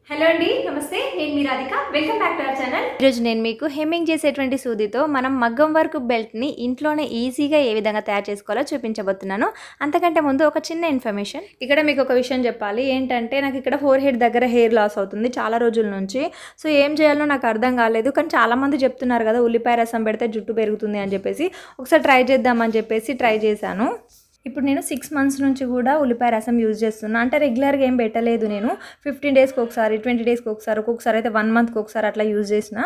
Hello అండి, నమస్తే. నేను మీ Radhika. Welcome back to our channel. ఈరోజు నేను మీకు హెమ్మింగ్ చేసేటువంటి సూదితో మనం మగ్గం వర్క్ బెల్ట్ని ఇంట్లోనే ఈజీగా ఏ విధంగా తయారు చేసుకోవాలో చూపించబోతున్నాను. అంతకంటే ముందు ఒక చిన్న ఇన్ఫర్మేషన్. ఇక్కడ మీకు ఒక విషయం చెప్పాలి. ఏంటంటే నాకు ఇక్కడ ఫోర్ హెడ్ దగ్గర హెయిర్ లాస్ అవుతుంది చాలా రోజుల నుంచి. సో ఏం చేయాలో నాకు అర్థం కాలేదు. కానీ చాలామంది చెప్తున్నారు కదా, ఉల్లిపాయ రసం పెడితే జుట్టు పెరుగుతుంది అని చెప్పేసి ఒకసారి ట్రై చేద్దామని చెప్పేసి ట్రై చేశాను. ఇప్పుడు నేను 6 months నుంచి కూడా ఉల్లిపాయ రసం యూజ్ చేస్తున్నాను. అంటే రెగ్యులర్గా ఏం పెట్టలేదు. నేను 15 daysకి ఒకసారి, 20 daysకి ఒకసారి, ఒక్కొక్కసారి అయితే 1 monthకి ఒకసారి అట్లా యూజ్ చేసిన.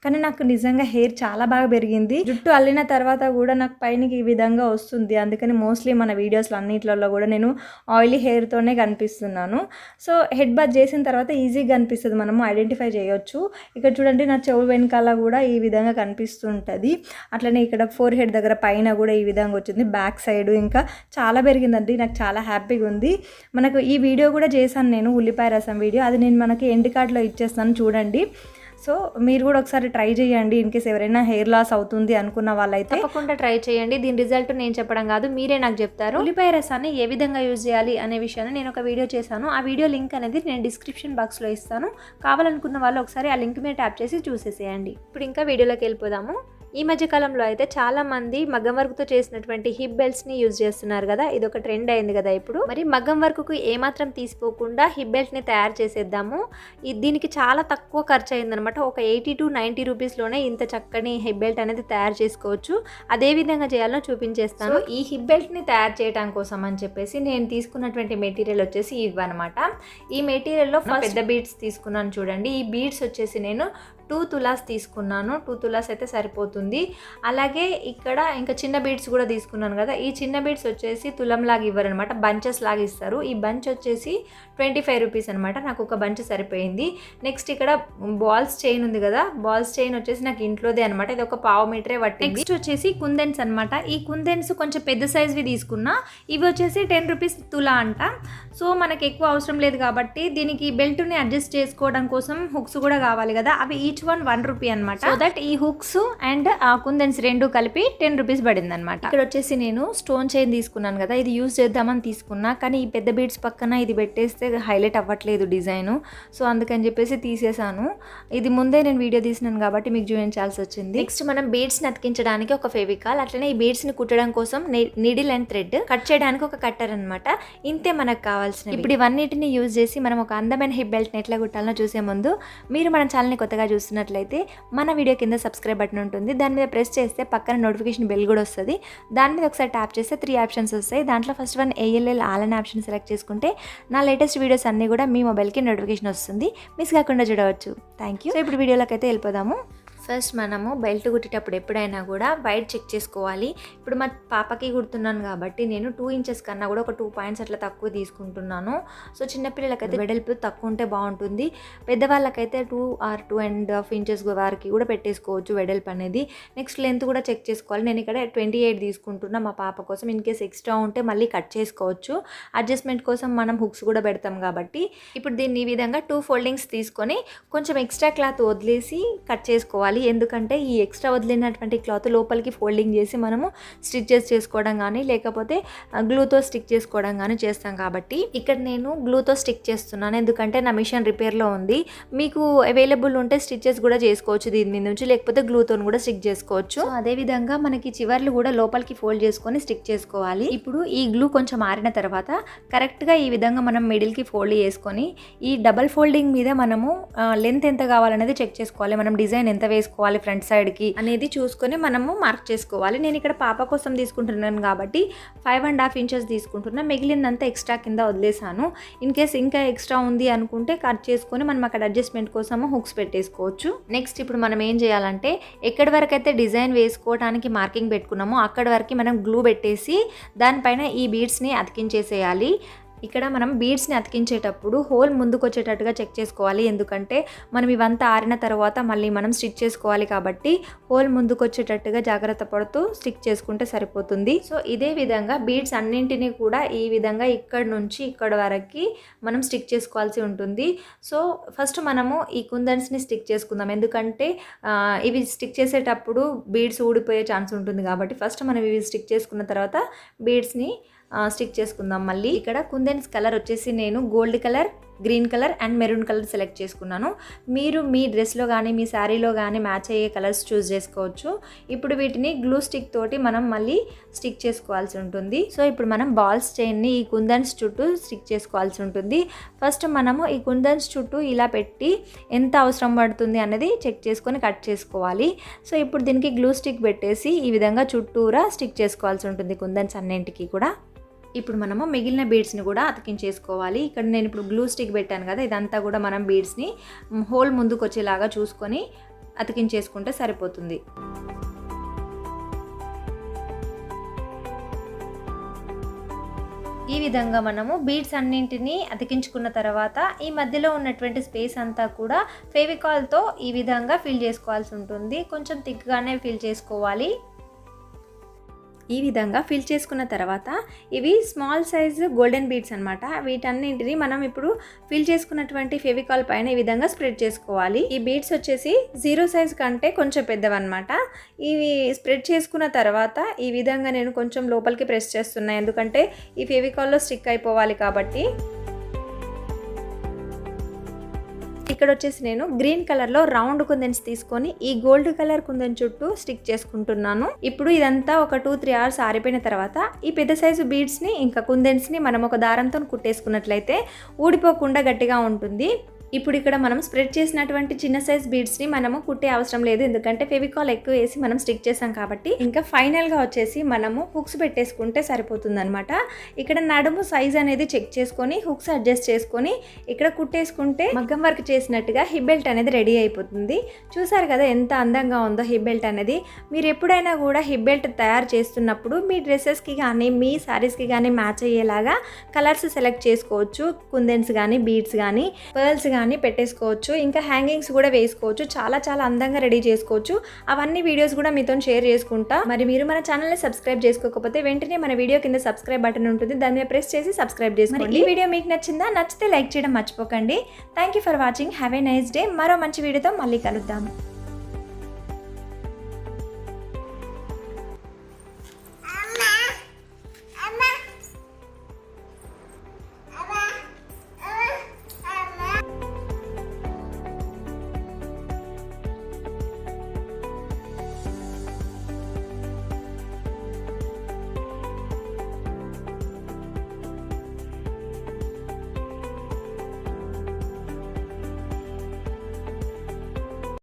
కానీ నాకు నిజంగా హెయిర్ చాలా బాగా పెరిగింది. జుట్టు అల్లిన తర్వాత కూడా నాకు పైనకి ఈ విధంగా వస్తుంది. అందుకని మోస్ట్లీ మన వీడియోస్లో అన్నిట్లలో కూడా నేను ఆయిలీ హెయిర్తోనే కనిపిస్తున్నాను. సో హెడ్ బాత్ చేసిన తర్వాత ఈజీగా కనిపిస్తుంది, మనము ఐడెంటిఫై చేయొచ్చు. ఇక్కడ చూడండి, నా చెవు వెనకాల కూడా ఈ విధంగా కనిపిస్తుంటుంది. అట్లనే ఇక్కడ ఫోర్ హెడ్ దగ్గర పైన కూడా ఈ విధంగా వచ్చింది. బ్యాక్ సైడ్ ఇంకా చాలా పెరిగిందండి. నాకు చాలా హ్యాపీగా ఉంది. మనకు ఈ వీడియో కూడా చేశాను నేను, ఉల్లిపాయ రసం వీడియో. అది నేను మనకి ఎండ్ కార్డ్లో ఇచ్చేస్తాను చూడండి. సో మీరు కూడా ఒకసారి ట్రై చేయండి. ఇన్కేస్ ఎవరైనా హెయిర్ లాస్ అవుతుంది అనుకున్న వాళ్ళైతే తప్పకుండా ట్రై చేయండి. దీని రిజల్ట్ నేను చెప్పడం కాదు, మీరే నాకు చెప్తారు. ఉల్లిపాయ రసాన్ని ఏ విధంగా యూజ్ చేయాలి అనే విషయాన్ని నేను ఒక వీడియో చేశాను. ఆ వీడియో లింక్ అనేది నేను డిస్క్రిప్షన్ బాక్స్లో ఇస్తాను. కావాలనుకున్న వాళ్ళు ఒకసారి ఆ లింక్ మీద ట్యాప్ చేసి చూసేసేయండి. ఇప్పుడు ఇంకా వీడియోలోకి వెళ్ళిపోదాము. ఈ మధ్య కాలంలో అయితే చాలామంది మగ్గం వర్క్తో చేసినటువంటి హిప్ బెల్ట్స్ని యూజ్ చేస్తున్నారు కదా. ఇది ఒక ట్రెండ్ అయింది కదా ఇప్పుడు. మరి మగ్గం వర్క్కు ఏమాత్రం తీసుకోకుండా హిప్ బెల్ట్ని తయారు చేసేద్దాము. దీనికి చాలా తక్కువ ఖర్చు అయిందనమాట. ఒక 80 to 90 రూపీస్లోనే ఇంత చక్కని హిప్ బెల్ట్ అనేది తయారు చేసుకోవచ్చు. అదే విధంగా చేయాలో చూపించేస్తాను. ఈ హిప్ బెల్ట్ని తయారు చేయడం కోసం అని చెప్పేసి నేను తీసుకున్నటువంటి మెటీరియల్ వచ్చేసి ఇవన్నమాట. ఈ మెటీరియల్లో పెద్ద బీడ్స్ తీసుకున్నాను చూడండి. ఈ బీడ్స్ వచ్చేసి నేను 2 తులాస్ తీసుకున్నాను. 2 తులాస్ అయితే సరిపోతుంది. అలాగే ఇక్కడ ఇంకా చిన్న బీడ్స్ కూడా తీసుకున్నాను కదా. ఈ చిన్న బీడ్స్ వచ్చేసి తులం లాగా ఇవ్వరనమాట, బంచెస్ లాగా ఇస్తారు. ఈ బంచ్ వచ్చేసి 25 రూపీస్ అనమాట. నాకు ఒక బంచ్ సరిపోయింది. నెక్స్ట్ ఇక్కడ బాల్స్ చైన్ ఉంది కదా, బాల్స్ చైన్ వచ్చేసి నాకు ఇంట్లోదే అనమాట. ఇది ఒక పావు మీటరే పట్టింది. నెక్స్ట్ వచ్చేసి కుందెన్స్ అనమాట. ఈ కుందెన్స్ కొంచెం పెద్ద సైజ్వి తీసుకున్నా. ఇవి వచ్చేసి 10 రూపీస్ తులా అంట. సో మనకి ఎక్కువ అవసరం లేదు కాబట్టి దీనికి బెల్ట్ని అడ్జస్ట్ చేసుకోవడం కోసం హుక్స్ కూడా కావాలి కదా. అవి ఈచ్ 1 రూపీ అనమాట. సో దట్ ఈ హుక్స్ అండ్ ఆ కుందన్స్ రెండు కలిపి 10 రూపీస్ పడింది అనమాట. ఇక్కడ వచ్చేసి నేను స్టోన్ చైన్ తీసుకున్నాను కదా, ఇది యూజ్ చేద్దామని తీసుకున్నా. కానీ ఈ పెద్ద బీడ్స్ పక్కన ఇది పెట్టేస్తే హైలైట్ అవ్వట్లేదు డిజైన్. సో అందుకని చెప్పేసి తీసేసాను. ఇది ముందే నేను వీడియో తీసినాను కాబట్టి మీకు చూపించాల్సి వచ్చింది. నెక్స్ట్ మనం బీడ్స్ని అతికించడానికి ఒక ఫెవికాల్, అట్లనే ఈ బీడ్స్ని కుట్టడం కోసం నీడిల్ అండ్ థ్రెడ్, కట్ చేయడానికి ఒక కట్టర్ అనమాట. ఇంతే మనకు కావాల్సిన. ఇప్పుడు ఇవన్నిటిని యూజ్ చేసి మనం ఒక అందమైన హిప్ బెల్ట్ని ఎట్లా కుట్టాలో చూసే ముందు మీరు మన ఛానల్ని కొత్తగా చూస్తున్నట్లయితే మన వీడియో కింద సబ్స్క్రైబ్ బటన్ ఉంటుంది. దాని మీద ప్రెస్ చేస్తే పక్కన నోటిఫికేషన్ బెల్ కూడా వస్తుంది. దాని మీద ఒకసారి ట్యాప్ చేస్తే 3 ఆప్షన్స్ వస్తాయి. దాంట్లో ఫస్ట్ వన్ ALL ఆల్ అనే ఆప్షన్ సెలెక్ట్ చేసుకుంటే నా లేటెస్ట్ వీడియోస్ అన్నీ కూడా మీ మొబైల్కి నోటిఫికేషన్ వస్తుంది. మిస్ కాకుండా చూడవచ్చు. Thank you. సో ఇప్పుడు వీడియోలోకి అయితే వెళ్ళిపోదాము. ఫస్ట్ మనము బెల్ట్ కుట్టేటప్పుడు ఎప్పుడైనా కూడా వైట్ చెక్ చేసుకోవాలి. ఇప్పుడు మా పాపకి కుడుతున్నాను కాబట్టి నేను 2 inches కన్నా కూడా ఒక 2 points అట్లా తక్కువ తీసుకుంటున్నాను. సో చిన్నపిల్లలకైతే వెడల్పు తక్కువ ఉంటే బాగుంటుంది. పెద్దవాళ్ళకైతే 2 or 2.5 inches వరకు కూడా పెట్టేసుకోవచ్చు వెడల్పు అనేది. నెక్స్ట్ లెంత్ కూడా చెక్ చేసుకోవాలి. నేను ఇక్కడ 28 తీసుకుంటున్నా మా పాప కోసం. ఇన్ కేస్ ఎక్స్ట్రా ఉంటే మళ్ళీ కట్ చేసుకోవచ్చు. అడ్జస్ట్మెంట్ కోసం మనం హుక్స్ కూడా పెడతాం కాబట్టి. ఇప్పుడు దీన్ని ఈ విధంగా 2 foldings తీసుకొని కొంచెం ఎక్స్ట్రా క్లాత్ వదిలేసి కట్ చేసుకోవాలి. ఎందుకంటే ఈ ఎక్స్ట్రా వదిలినటువంటి క్లాత్ లోపలికి ఫోల్డింగ్ చేసి మనము స్టిచ్చెస్ చేసుకోవడం కానీ లేకపోతే గ్లూతో స్టిక్ చేసుకోవడం కానీ చేస్తాం కాబట్టి ఇక్కడ నేను గ్లూతో స్టిక్ చేస్తున్నాను. ఎందుకంటే నా మిషన్ రిపేర్లో ఉంది. మీకు అవైలబుల్ ఉంటే స్టిచ్చెస్ కూడా చేసుకోవచ్చు దీని మీద నుంచి, లేకపోతే గ్లూతో కూడా స్టిక్ చేసుకోవచ్చు. అదేవిధంగా మనకి చివర్లు కూడా లోపలికి ఫోల్డ్ చేసుకొని స్టిక్ చేసుకోవాలి. ఇప్పుడు ఈ గ్లూ కొంచెం ఆరిన తర్వాత కరెక్ట్గా ఈ విధంగా మనం మిడిల్కి ఫోల్డ్ చేసుకొని ఈ డబల్ ఫోల్డింగ్ మీద మనము లెంత్ ఎంత కావాలనేది చెక్ చేసుకోవాలి. మనం డిజైన్ ఎంత వేసుకోవాలి ఫ్రంట్ సైడ్కి అనేది చూసుకొని మనము మార్క్ చేసుకోవాలి. నేను ఇక్కడ పాప కోసం తీసుకుంటున్నాను కాబట్టి 5.5 inches తీసుకుంటున్నా. మిగిలినంతా ఎక్స్ట్రా కింద వదిలేసాను. ఇన్ కేస్ ఇంకా ఎక్స్ట్రా ఉంది అనుకుంటే కట్ చేసుకొని మనం అక్కడ అడ్జస్ట్మెంట్ కోసము హుక్స్ పెట్టేసుకోవచ్చు. నెక్స్ట్ ఇప్పుడు మనం ఏం చేయాలంటే ఎక్కడి వరకు అయితే డిజైన్ వేసుకోవడానికి మార్కింగ్ పెట్టుకున్నామో అక్కడి వరకు మనం గ్లూ పెట్టేసి దానిపైన ఈ బీడ్స్ని అతికించేసేయాలి. ఇక్కడ మనం బీడ్స్ని అతికించేటప్పుడు హోల్ ముందుకు వచ్చేటట్టుగా చెక్ చేసుకోవాలి. ఎందుకంటే మనం ఇవంతా ఆరిన తర్వాత మళ్ళీ మనం స్టిచ్ చేసుకోవాలి కాబట్టి హోల్ ముందుకు వచ్చేటట్టుగా జాగ్రత్త పడుతూ స్టిక్ చేసుకుంటే సరిపోతుంది. సో ఇదే విధంగా బీడ్స్ అన్నింటినీ కూడా ఈ విధంగా ఇక్కడ నుంచి ఇక్కడ వరకు మనం స్టిక్ చేసుకోవాల్సి ఉంటుంది. సో ఫస్ట్ మనము ఈ కుందన్స్ని స్టిక్ చేసుకుందాం. ఎందుకంటే ఇవి స్టిక్ చేసేటప్పుడు బీడ్స్ ఊడిపోయే ఛాన్స్ ఉంటుంది కాబట్టి ఫస్ట్ మనం ఇవి స్టిక్ చేసుకున్న తర్వాత బీడ్స్ని స్టిక్ చేసుకుందాం. మళ్ళీ ఇక్కడ కుందన్స్ కలర్ వచ్చేసి నేను gold colour green colour and maroon colour select చేసుకున్నాను. మీరు మీ డ్రెస్లో కానీ మీ శారీలో కానీ మ్యాచ్ అయ్యే కలర్స్ చూస్ చేసుకోవచ్చు. ఇప్పుడు వీటిని గ్లూ స్టిక్ తోటి మనం మళ్ళీ స్టిక్ చేసుకోవాల్సి ఉంటుంది. సో ఇప్పుడు మనం బాల్స్ చైన్ని ఈ కుందన్స్ చుట్టూ స్టిక్ చేసుకోవాల్సి ఉంటుంది. ఫస్ట్ మనము ఈ కుందన్స్ చుట్టూ ఇలా పెట్టి ఎంత అవసరం పడుతుంది అన్నది చెక్ చేసుకొని కట్ చేసుకోవాలి. సో ఇప్పుడు దీనికి గ్లూ స్టిక్ పెట్టేసి ఈ విధంగా చుట్టూరా స్టిక్ చేసుకోవాల్సి ఉంటుంది కుందన్స్ అన్నింటికి కూడా. ఇప్పుడు మనము మిగిలిన బీడ్స్ని కూడా అతికించేసుకోవాలి. ఇక్కడ నేను ఇప్పుడు గ్లూ స్టిక్ పెట్టాను కదా, ఇదంతా కూడా మనం బీడ్స్ని హోల్ ముందుకు వచ్చేలాగా చూసుకొని అతికించేసుకుంటే సరిపోతుంది. ఈ విధంగా మనము బీడ్స్ అన్నింటినీ అతికించుకున్న తర్వాత ఈ మధ్యలో ఉన్నటువంటి స్పేస్ అంతా కూడా ఫెవికాల్తో ఈ విధంగా ఫిల్ చేసుకోవాల్సి ఉంటుంది. కొంచెం థిక్గానే ఫిల్ చేసుకోవాలి. ఈ విధంగా ఫిల్ చేసుకున్న తర్వాత ఇవి స్మాల్ సైజు గోల్డెన్ బీడ్స్ అనమాట. వీటన్నింటినీ మనం ఇప్పుడు ఫిల్ చేసుకున్నటువంటి ఫెవికాల్ పైన ఈ విధంగా స్ప్రెడ్ చేసుకోవాలి. ఈ బీడ్స్ వచ్చేసి 0 సైజ్ కంటే కొంచెం పెద్దవన్నమాట. ఇవి స్ప్రెడ్ చేసుకున్న తర్వాత ఈ విధంగా నేను కొంచెం లోపలికి ప్రెస్ చేస్తున్నాను, ఎందుకంటే ఈ ఫెవికాల్లో స్టిక్ అయిపోవాలి కాబట్టి. ఇక్కడ వచ్చేసి నేను గ్రీన్ కలర్లో రౌండ్ కుందన్స్ తీసుకొని ఈ గోల్డ్ కలర్ కుందన్ చుట్టూ స్టిక్ చేసుకుంటున్నాను. ఇప్పుడు ఇదంతా ఒక 2-3 అవర్స్ ఆరిపోయిన తర్వాత ఈ పెద్ద సైజు బీడ్స్ని ఇంకా కుందన్స్ని మనం ఒక దారంతో కుట్టేసుకున్నట్లయితే ఊడిపోకుండా గట్టిగా ఉంటుంది. ఇప్పుడు ఇక్కడ మనం స్ప్రెడ్ చేసినటువంటి చిన్న సైజ్ బీడ్స్ని మనము కుట్టే అవసరం లేదు, ఎందుకంటే ఫెవికాల్ ఎక్కువ వేసి మనం స్టిక్ చేసాం కాబట్టి. ఇంకా ఫైనల్గా వచ్చేసి మనము హుక్స్ పెట్టేసుకుంటే సరిపోతుంది అనమాట. ఇక్కడ నడుము సైజ్ అనేది చెక్ చేసుకొని హుక్స్ అడ్జస్ట్ చేసుకొని ఇక్కడ కుట్టేసుకుంటే మగ్గం వర్క్ చేసినట్టుగా హిప్ బెల్ట్ అనేది రెడీ అయిపోతుంది. చూసారు కదా ఎంత అందంగా ఉందో హిప్ బెల్ట్ అనేది. మీరు ఎప్పుడైనా కూడా హిప్ బెల్ట్ తయారు చేస్తున్నప్పుడు మీ డ్రెస్సెస్కి కానీ మీ శారీస్కి కానీ మ్యాచ్ అయ్యేలాగా కలర్స్ సెలెక్ట్ చేసుకోవచ్చు. కుందన్స్ కానీ బీడ్స్ కానీ పర్ల్స్ కానీ పెట్టేసుకోవచ్చు. ఇంకా హ్యాంగింగ్స్ కూడా వేసుకోవచ్చు. చాలా చాలా అందంగా రెడీ చేసుకోవచ్చు. అవన్నీ వీడియోస్ కూడా మీతో షేర్ చేసుకుంటా. మరి మీరు మన ఛానల్ని సబ్స్క్రైబ్ చేసుకోకపోతే వెంటనే మన వీడియో కింద సబ్స్క్రైబ్ బటన్ ఉంటుంది, దాని మీద ప్రెస్ చేసి సబ్స్క్రైబ్ చేసుకోండి. ఈ వీడియో మీకు నచ్చిందా? నచ్చితే లైక్ చేయడం మర్చిపోకండి. Thank you for watching. Have a nice day. మరో మంచి వీడియోతో మళ్ళీ కలుద్దాం.